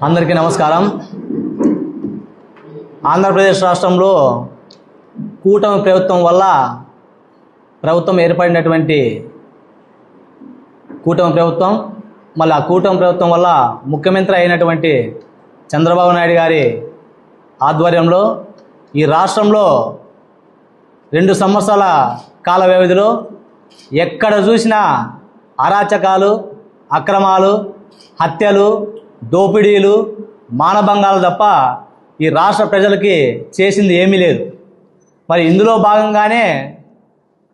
అందరికీ నమస్కారం. ఆంధ్రప్రదేశ్ రాష్ట్రంలో కూటమి ప్రభుత్వం ఏర్పడినటువంటి కూటమి ప్రభుత్వం, మళ్ళీ ఆ కూటమి ప్రభుత్వం వల్ల ముఖ్యమంత్రి అయినటువంటి చంద్రబాబు నాయుడు గారి ఆధ్వర్యంలో ఈ రాష్ట్రంలో 2 సంవత్సరాల కాల వ్యవధిలో ఎక్కడ చూసినా అరాచకాలు, అక్రమాలు, హత్యలు, దోపిడీలు, మానభంగాలు తప్ప ఈ రాష్ట్ర ప్రజలకి చేసింది ఏమీ లేదు. మరి ఇందులో భాగంగానే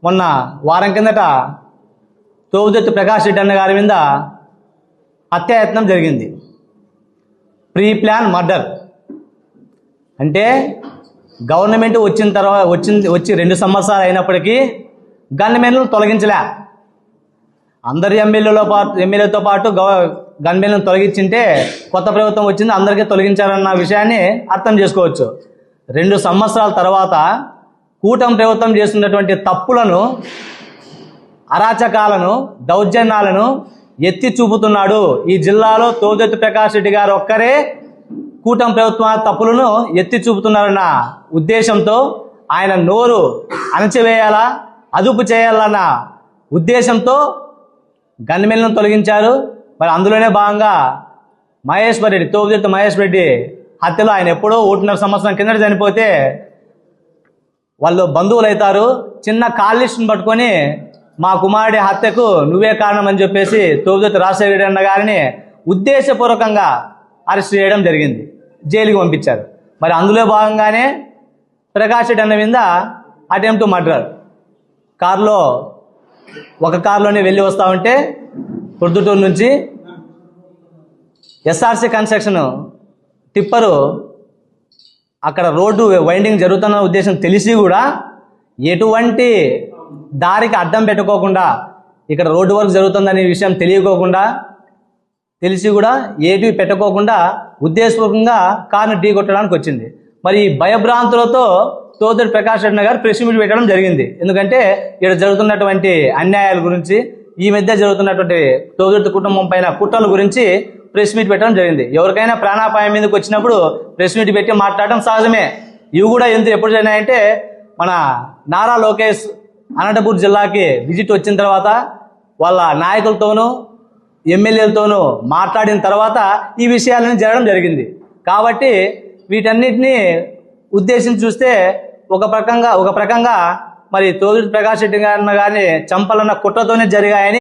మొన్న వారం కిందట తోపుదెత్తి ప్రకాష్ రెడ్డి అన్న గారి మీద హత్యాయత్నం జరిగింది. Pre plan murder. అంటే గవర్నమెంట్ వచ్చిన తర్వాత వచ్చి 2 సంవత్సరాలు అయినప్పటికీ గన్మెన్లను తొలగించలే. అందరి ఎమ్మెల్యేలతో పాటు గన్మెన్లను తొలగించింటే కొత్త ప్రభుత్వం వచ్చింది, అందరికీ తొలగించారన్న విషయాన్ని అర్థం చేసుకోవచ్చు. 2 సంవత్సరాల తర్వాత కూటమి ప్రభుత్వం చేస్తున్నటువంటి తప్పులను, అరాచకాలను, దౌర్జన్యాలను ఎత్తి చూపుతున్నాడు. ఈ జిల్లాలో తోపుదెత్తి ప్రకాష్ రెడ్డి గారు ఒక్కరే కూటమి ప్రభుత్వ తప్పులను ఎత్తి చూపుతున్నారన్న ఉద్దేశంతో ఆయన నోరు అణచివేయాలా, అదుపు చేయాలన్న ఉద్దేశంతో గన్మెన్లను తొలగించారు. మరి అందులోనే భాగంగా తోపుదెత్తి మహేష్ రెడ్డి హత్యలో ఆయన ఎప్పుడో 1.5 సంవత్సరం కిందట చనిపోతే వాళ్ళు బంధువులు అవుతారు. చిన్న కాల్ లిస్టును పట్టుకొని మా కుమారుడి హత్యకు నువ్వే కారణం అని చెప్పేసి తోపుదెత్తి రాజశేఖర రెడ్డి అన్న గారిని ఉద్దేశపూర్వకంగా అరెస్ట్ చేయడం జరిగింది, జైలుకి పంపించారు. మరి అందులో భాగంగానే ప్రకాష్ రెడ్డి అన్న మీద అటెంప్ట్ మర్డర్. ఒక కారులోనే వెళ్ళి వస్తూ ఉంటే ప్రొద్దుటూరు నుంచి ఎస్ఆర్సి కన్స్ట్రక్షన్ టిప్పరు అక్కడ రోడ్డు వైండింగ్ జరుగుతున్న ఉద్దేశం తెలిసి కూడా ఎటువంటి దారికి అడ్డం పెట్టుకోకుండా, ఇక్కడ రోడ్డు వర్క్ జరుగుతుందనే విషయం తెలిసి కూడా ఏటి పెట్టుకోకుండా ఉద్దేశపూర్వకంగా కారును ఢీ కొట్టడానికి వచ్చింది. మరి ఈ భయభ్రాంతులతో తోపుదెత్తి ప్రకాష్ రెడ్డి గారు ప్రెస్ మీట్ పెట్టడం జరిగింది. ఎందుకంటే ఇక్కడ జరుగుతున్నటువంటి అన్యాయాల గురించి, ఈ మధ్య జరుగుతున్నటువంటి తోపుదెత్తి కుటుంబం పైన కుట్రల గురించి ప్రెస్ మీట్ పెట్టడం జరిగింది. ఎవరికైనా ప్రాణాపాయం మీదకి వచ్చినప్పుడు ప్రెస్ మీట్ పెట్టి మాట్లాడడం సహజమే. ఇవి కూడా ఎప్పుడు జరిగినాయంటే మన నారా లోకేష్ అనంతపూర్ జిల్లాకి విజిట్ వచ్చిన తర్వాత వాళ్ళ నాయకులతోనూ ఎమ్మెల్యేలతోనూ మాట్లాడిన తర్వాత ఈ విషయాలన్నీ జరగడం జరిగింది. కాబట్టి వీటన్నిటినీ ఉద్దేశించి చూస్తే ఒక ప్రకంగా మరి తోపుదెత్తి ప్రకాష్ రెడ్డి గారిని చంపాలన్న కుట్రతోనే జరిగాయని